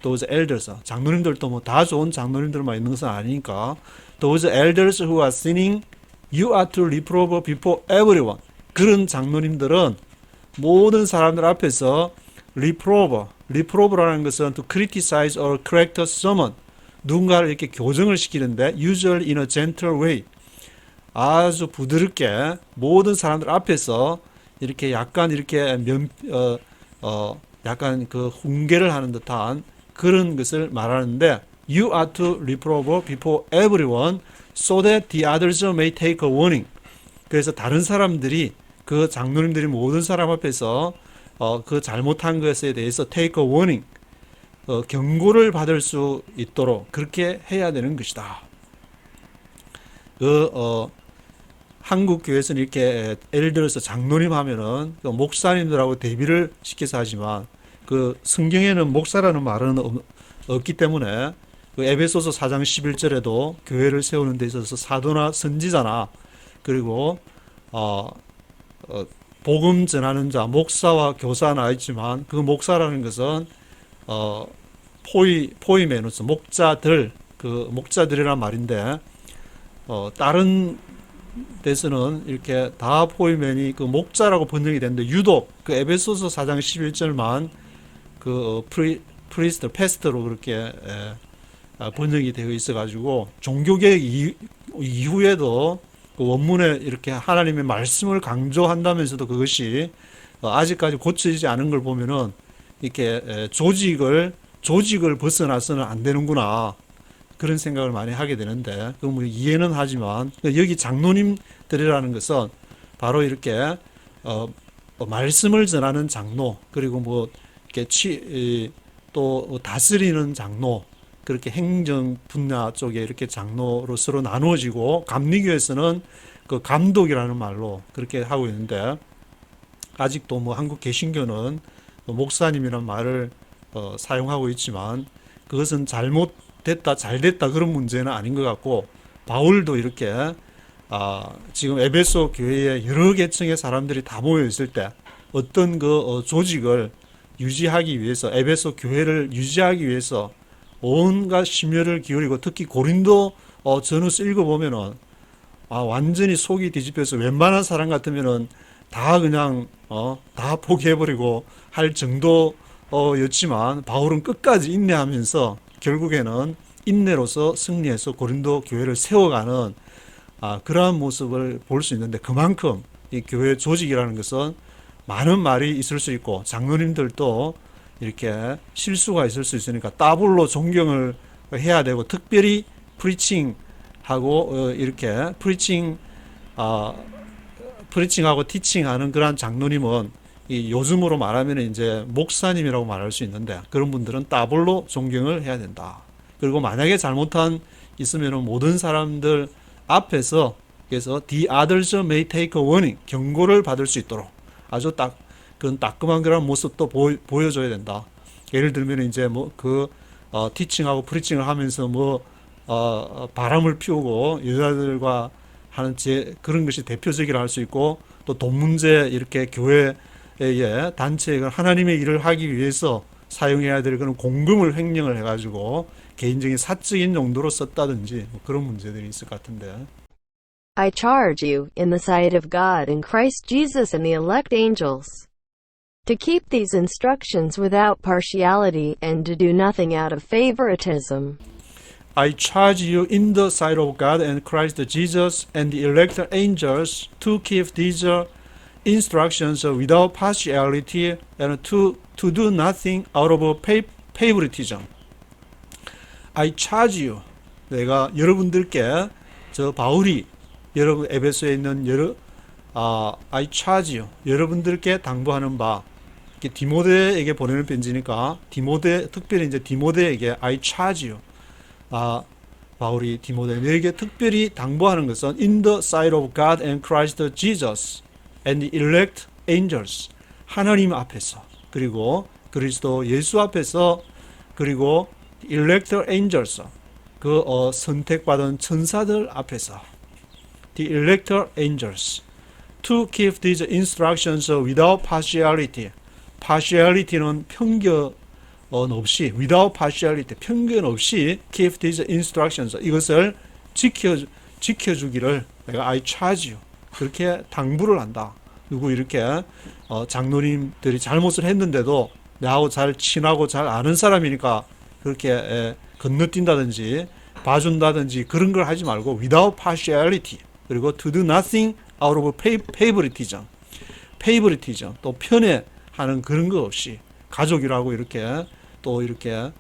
those elders, 장로님들도 뭐 다 좋은 장로님들만 있는 것은 아니니까, those elders who are sinning, you are to reprove before everyone. 그런 장로님들은 모든 사람들 앞에서 reprove라는 것은 to criticize or correct someone, 누군가를 이렇게 교정을 시키는데, usually in a gentle way, 아주 부드럽게 모든 사람들 앞에서 이렇게 약간 이렇게 약간 그 훈계를 하는 듯한 그런 것을 말하는데 you are to reprove before everyone so that the others may take a warning. 그래서 다른 사람들이 그 장로님들이 모든 사람 앞에서 그 잘못한 것에 대해서 take a warning 경고를 받을 수 있도록 그렇게 해야 되는 것이다. 한국 교회에서는 이렇게 예를 들어서 장로님 하면은 목사님들하고 대비를 시켜서 하지만 그 성경에는 목사라는 말은 없기 때문에 그 에베소서 4장 11절에도 교회를 세우는 데 있어서 사도나 선지자나 그리고 복음 전하는 자 목사와 교사 나와 있지만 그 목사라는 것은 포이메누스 목자들 그 목자들이란 말인데 다른 데서는 이렇게 다 포이맨이 그 목자라고 번역이 되는데 유독 그 에베소서 4장 11절만 그 프리스트 패스터로 그렇게 번역이 되어 있어 가지고 종교개혁 이후에도 그 원문에 이렇게 하나님의 말씀을 강조한다면서도 그것이 아직까지 고쳐지지 않은 걸 보면은 이렇게 조직을 벗어나서는 안 되는구나. 그런 생각을 많이 하게 되는데, 그 뭐 이해는 하지만, 여기 장로님들이라는 것은 바로 이렇게, 말씀을 전하는 장로, 그리고 뭐, 이렇게 또 다스리는 장로, 그렇게 행정 분야 쪽에 이렇게 장로로 서로 나누어지고, 감리교에서는 그 감독이라는 말로 그렇게 하고 있는데, 아직도 뭐 한국 개신교는 목사님이라는 말을 사용하고 있지만, 그것은 잘됐다, 잘 됐다 그런 문제는 아닌 것 같고 바울도 이렇게 지금 에베소 교회에 여러 계층의 사람들이 다 모여 있을 때 어떤 그 조직을 유지하기 위해서, 에베소 교회를 유지하기 위해서 온갖 심혈을 기울이고, 특히 고린도 전후서 읽어보면은 완전히 속이 뒤집혀서 웬만한 사람 같으면은 다 그냥 다 포기해버리고 할 정도였지만 바울은 끝까지 인내하면서 결국에는 인내로서 승리해서 고린도 교회를 세워가는 그러한 모습을 볼 수 있는데, 그만큼 이 교회 조직이라는 것은 많은 말이 있을 수 있고 장로님들도 이렇게 실수가 있을 수 있으니까 따블로 존경을 해야 되고, 특별히 프리칭하고 이렇게 프리칭하고 티칭하는 그런 장로님은 이 요즘으로 말하면 이제 목사님이라고 말할 수 있는데, 그런 분들은 따블로 존경을 해야 된다. 그리고 만약에 잘못한 있으면 모든 사람들 앞에서, 그래서 the others may take a warning, 경고를 받을 수 있도록 아주 그런 따끔한 그런 모습도 보여줘야 된다. 예를 들면 이제 티칭하고 프리칭을 하면서 바람을 피우고 여자들과 하는 그런 것이 대표적이라 할 수 있고, 또 돈 문제, 이렇게 교회의 단체가 하나님의 일을 하기 위해서 사용해야 될 그런 공금을 횡령을 해가지고 개인적인 사적인 용도로 썼다든지 그런 문제들이 있을 것 같은데. I charge you, in the sight of God and Christ Jesus and the elect angels, to keep these instructions without partiality and to do nothing out of favoritism. I charge you in the sight of God and Christ Jesus and the elect angels to keep these instructions without partiality and to do nothing out of favoritism. I charge you. 내가 여러분들께, 저 바울이 여러분 에베소에 있는 I charge you, 여러분들께 당부하는 바, 디모데에게 보내는 편지니까 특별히 이제 디모데에게 I charge you, 바울이 디모데 너에게 특별히 당부하는 것은 in the sight of God and Christ Jesus and the elect angels, 하나님 앞에서, 그리고 그리스도 예수 앞에서, 그리고 elect angels, 선택받은 천사들 앞에서, the elect angels, to keep these instructions without partiality. partiality는 편견 없이, without partiality, 편견 없이 keep these instructions, 이것을 지켜주기를 내가 I charge you, 그렇게 당부를 한다. 누구 이렇게 장로님들이 잘못을 했는데도 나하고 잘 친하고 잘 아는 사람이니까 그렇게 건너뛴다든지 봐준다든지 그런 걸 하지 말고 without partiality, 그리고 to do nothing out of favoritism, 또 편애하는 그런 거 없이 가족이라고 이렇게 또 이렇게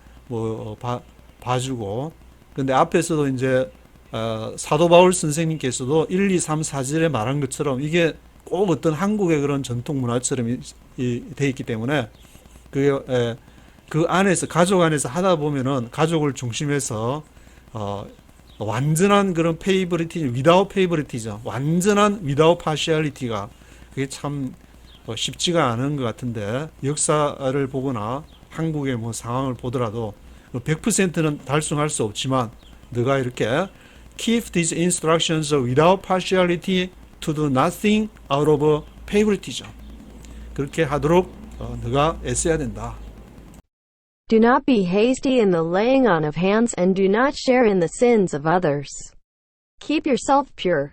봐주고. 근데 앞에서도 이제 사도 바울 선생님께서도 1, 2, 3, 4절에 말한 것처럼 이게 꼭 어떤 한국의 그런 전통 문화처럼 돼 있기 때문에 그 안에서, 가족 안에서 하다 보면은 가족을 중심해서 완전한 그런 페이버리티즘, without favoritism, 완전한 without partiality가 그게 참 쉽지가 않은 것 같은데, 역사를 보거나 한국의 상황을 보더라도 100%는 달성할 수 없지만 너가 이렇게 keep these instructions without partiality to do nothing out of favoritism, 그렇게 하도록 너가 애써야 된다. Do not be hasty in the laying on of hands and do not share in the sins of others. Keep yourself pure.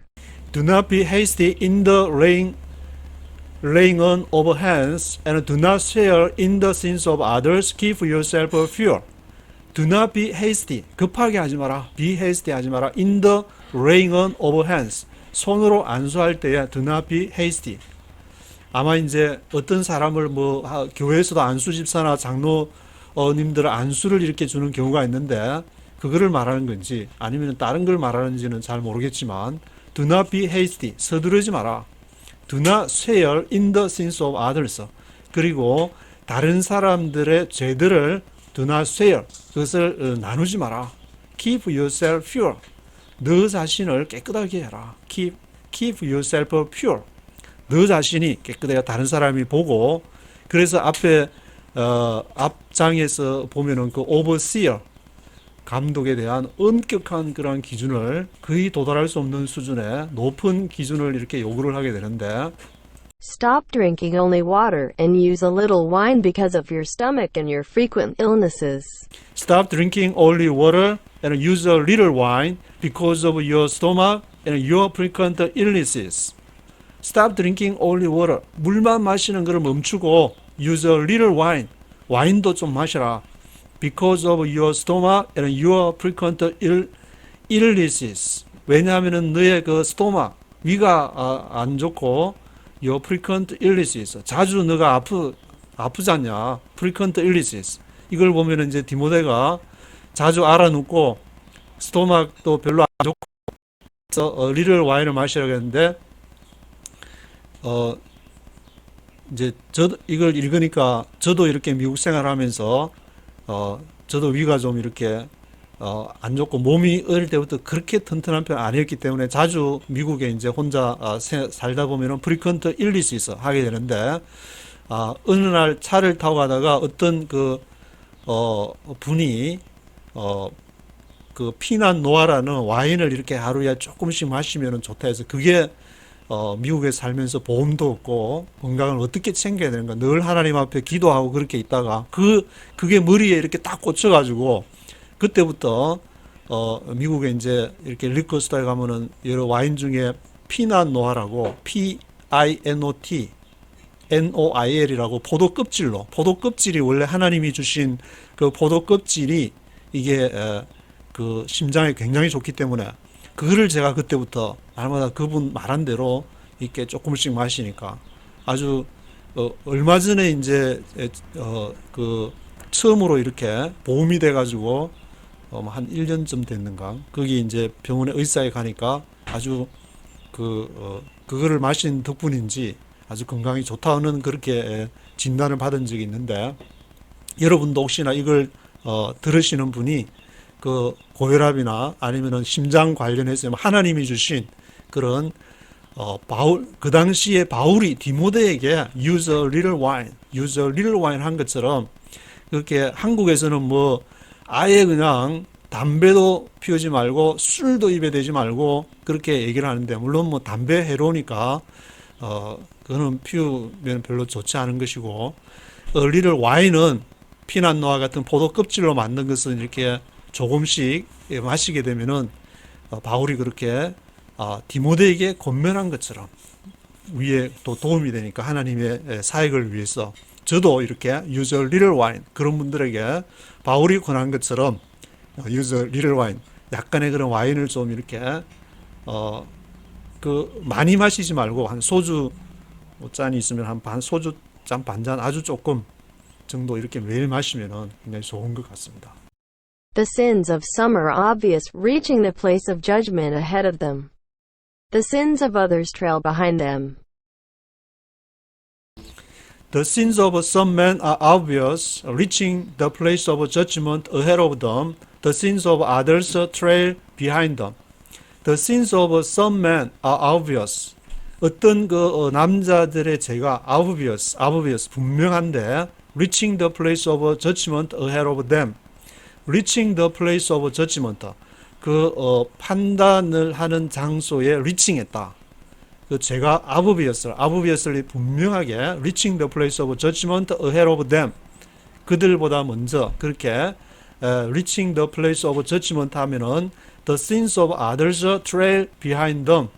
Do not be hasty in the laying on of hands and do not share in the sins of others. Keep yourself pure. Do not be hasty. 급하게 하지 마라. Be hasty 하지 마라. In the laying on of hands. 손으로 안수할 때에 do not be hasty. 아마 이제 어떤 사람을 교회에서도 안수 집사나 장로님들 안수를 이렇게 주는 경우가 있는데 그거를 말하는 건지 아니면 다른 걸 말하는지는 잘 모르겠지만 do not be hasty. 서두르지 마라. Do not share in the sins of others. 그리고 다른 사람들의 죄들을 do not share. 그것을 나누지 마라. Keep yourself pure. 너 자신을 깨끗하게 해라. Keep yourself pure. 너 자신이 깨끗해야 다른 사람이 보고. 그래서 앞장에서 보면은 그 overseer, 감독에 대한 엄격한 그러한 기준을 거의 도달할 수 없는 수준의 높은 기준을 이렇게 요구를 하게 되는데 Stop drinking only water and use a little wine because of your stomach and your frequent illnesses. Stop drinking only water and use a little wine because of your stomach and your frequent illnesses. Stop drinking only water. 물만 마시는 걸 멈추고 use a little wine. 와인도 좀 마셔라. Because of your stomach and your frequent illnesses. 왜냐하면 너의 그 스토막, 위가 안 좋고 your frequent illnesses. 자주 너가 아프잖냐. frequent illnesses. 이걸 보면 이제 디모데가 자주 알아눕고 스토막도 별로 안 좋고 그래서 리를 와인을 마시라고 했는데 이제 저도 이걸 읽으니까 저도 이렇게 미국 생활하면서 저도 위가 좀 이렇게 안 좋고 몸이 어릴 때부터 그렇게 튼튼한 편 아니었기 때문에 자주 미국에 이제 혼자 살다 보면은 프리컨트 일리시스 하게 되는데 어느 날 차를 타고 가다가 어떤 분이 그 피난 노아라는 와인을 이렇게 하루에 조금씩 마시면 좋다 해서 그게 미국에 살면서 보험도 없고 건강을 어떻게 챙겨야 되는가 늘 하나님 앞에 기도하고 그렇게 있다가 그게 머리에 이렇게 딱 꽂혀가지고 그때부터 미국에 이제 이렇게 리커스토어에 가면은 여러 와인 중에 피난 노아라고 PINOT NOIL이라고 포도 껍질이 원래 하나님이 주신 그 포도 껍질이 이게 그 심장에 굉장히 좋기 때문에 그거를 제가 그때부터 날마다 그분 말한 대로 이렇게 조금씩 마시니까 아주 얼마 전에 이제 그 처음으로 이렇게 보험이 돼 가지고 한 1년쯤 됐는가 거기 이제 병원에 의사에 가니까 아주 그거를 마신 덕분인지 아주 건강이 좋다는 그렇게 진단을 받은 적이 있는데 여러분도 혹시나 이걸 들으시는 분이 그 고혈압이나 아니면은 심장 관련해서 하나님이 주신 그런 그 당시에 바울이 디모데에게 use a little wine 한 것처럼 그렇게 한국에서는 뭐 아예 그냥 담배도 피우지 말고 술도 입에 대지 말고 그렇게 얘기를 하는데 물론 뭐 담배 해로우니까 그거는 피우면 별로 좋지 않은 것이고 little wine은 피난 노아 같은 포도 껍질로 만든 것은 이렇게 조금씩 마시게 되면은 바울이 그렇게 디모데에게 권면한 것처럼 위에 또 도움이 되니까 하나님의 사역을 위해서 저도 이렇게 use a little wine 그런 분들에게 바울이 권한 것처럼 use a little wine 약간의 그런 와인을 좀 이렇게 많이 마시지 말고 한 소주 잔이 있으면 한 소주 잔 반잔 아주 조금 정도 이렇게 매일 마시면은 굉장히 좋은 것 같습니다. The sins of some are obvious, reaching the place of judgment ahead of them. The sins of others trail behind them. The sins of some men are obvious, reaching the place of judgment ahead of them. The sins of others trail behind them. The sins of some men are obvious. 어떤 남자들의 죄가 obvious, 분명한데 reaching the place of judgment ahead of them. reaching the place of judgment. 판단을 하는 장소에 reaching했다. 그 죄가 obviously 분명하게 reaching the place of judgment ahead of them. 그들보다 먼저 그렇게 reaching the place of judgment 하면은 the sins of others trail behind them.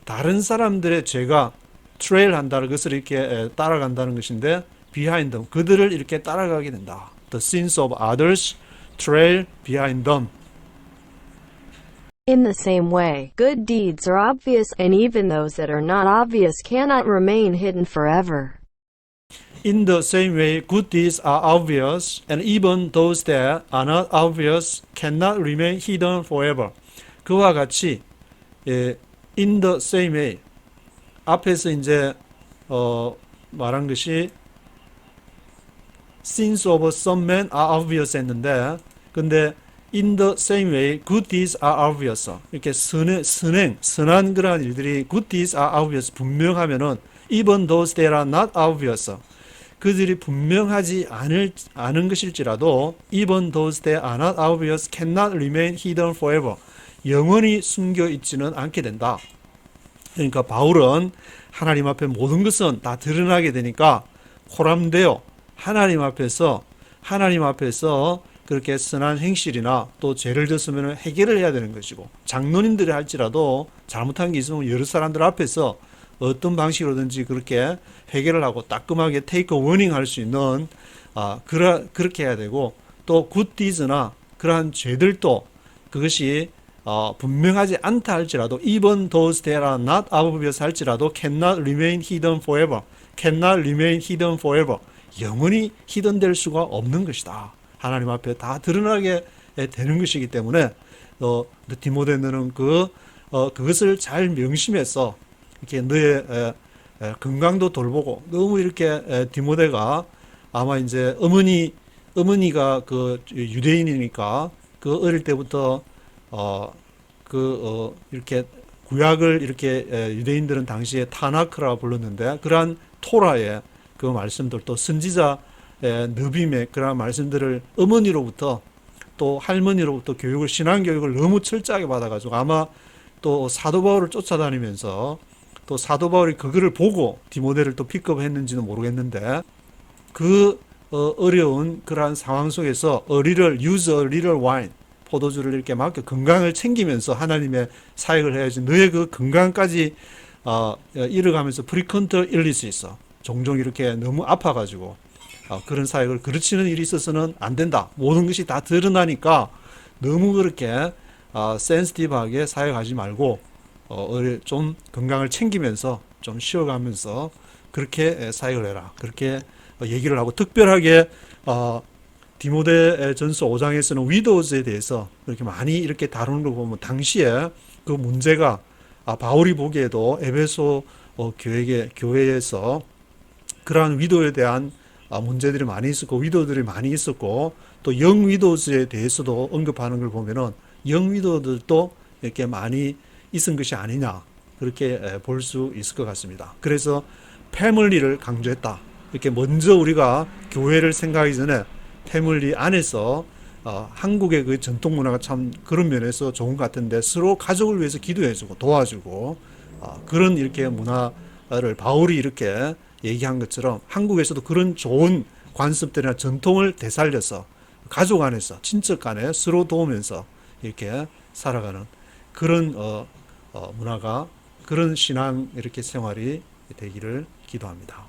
다른 사람들의 죄가 trail 한다는 것을 이렇게 따라간다는 것인데 behind them. 그들을 이렇게 따라가게 된다. The sins of others trail behind them. In the same way, good deeds are obvious, and even those that are not obvious cannot remain hidden forever. In the same way, good deeds are obvious, and even those that are not obvious cannot remain hidden forever. 그와 같이 in the same way 앞에서 이제 말한 것이 sins of some men are obvious 했는데 근데 in the same way good deeds are obvious 이렇게 선한 그러한 일들이 good deeds are obvious 분명하면은 even those that are not obvious 그들이 분명하지 않은 것일지라도 even those that are not obvious cannot remain hidden forever. 영원히 숨겨 있지는 않게 된다. 그러니까 바울은 하나님 앞에 모든 것은 다 드러나게 되니까 코람되어 하나님 앞에서 그렇게 선한 행실이나 또 죄를 졌으면 해결을 해야 되는 것이고, 장로님들이 할지라도 잘못한 게 있으면 여러 사람들 앞에서 어떤 방식으로든지 그렇게 해결을 하고 따끔하게 테이크 워닝 할 수 있는 그렇게 해야 되고, 또 굿 디즈나 그러한 죄들도 그것이 분명하지 않다 할지라도 even those that are not obvious 할지라도 cannot remain hidden forever. 영원히 히든될 수가 없는 것이다. 하나님 앞에 다 드러나게 되는 것이기 때문에 디모데 너는 그것을 잘 명심해서 이렇게 너의 건강도 돌보고, 너무 이렇게 디모데가 아마 이제 어머니가 그 유대인이니까 그 어릴 때부터 이렇게 구약을 이렇게 유대인들은 당시에 타나크라 불렀는데, 그러한 토라의 그 말씀들, 또 선지자 느빔의 그러한 말씀들을 어머니로부터 또 할머니로부터 신앙 교육을 너무 철저하게 받아가지고, 아마 또 사도 바울을 쫓아다니면서 또 사도 바울이 그거를 보고 디모데를 또 픽업했는지는 모르겠는데, 그 어려운 그러한 상황 속에서 use a little wine, 포도주를 이렇게 맡겨 건강을 챙기면서 하나님의 사역을 해야지, 너의 그 건강까지 잃어가면서 프리컨터 일리스 있어. 종종 이렇게 너무 아파가지고 그런 사역을 그르치는 일이 있어서는 안 된다. 모든 것이 다 드러나니까 너무 그렇게 센시티브하게 사역하지 말고 좀 건강을 챙기면서 좀 쉬어가면서 그렇게 사역을 해라. 그렇게 얘기를 하고, 특별하게 디모데 전서 5장에서는 위도우즈에 대해서 그렇게 많이 이렇게 다루는 걸 보면, 당시에 그 문제가 바울이 보기에도 에베소 교회에서 그러한 위도에 대한 문제들이 많이 있었고, 위도들이 많이 있었고, 또 영 위도즈에 대해서도 언급하는 걸 보면은 영 위도들도 이렇게 많이 있은 것이 아니냐, 그렇게 볼 수 있을 것 같습니다. 그래서 패밀리를 강조했다. 이렇게 먼저 우리가 교회를 생각하기 전에 패밀리 안에서 한국의 그 전통 문화가 참 그런 면에서 좋은 것 같은데, 서로 가족을 위해서 기도해주고 도와주고 그런 이렇게 문화를 바울이 이렇게 얘기한 것처럼 한국에서도 그런 좋은 관습들이나 전통을 되살려서 가족 안에서, 친척 간에 서로 도우면서 이렇게 살아가는 그런 문화가, 그런 신앙 이렇게 생활이 되기를 기도합니다.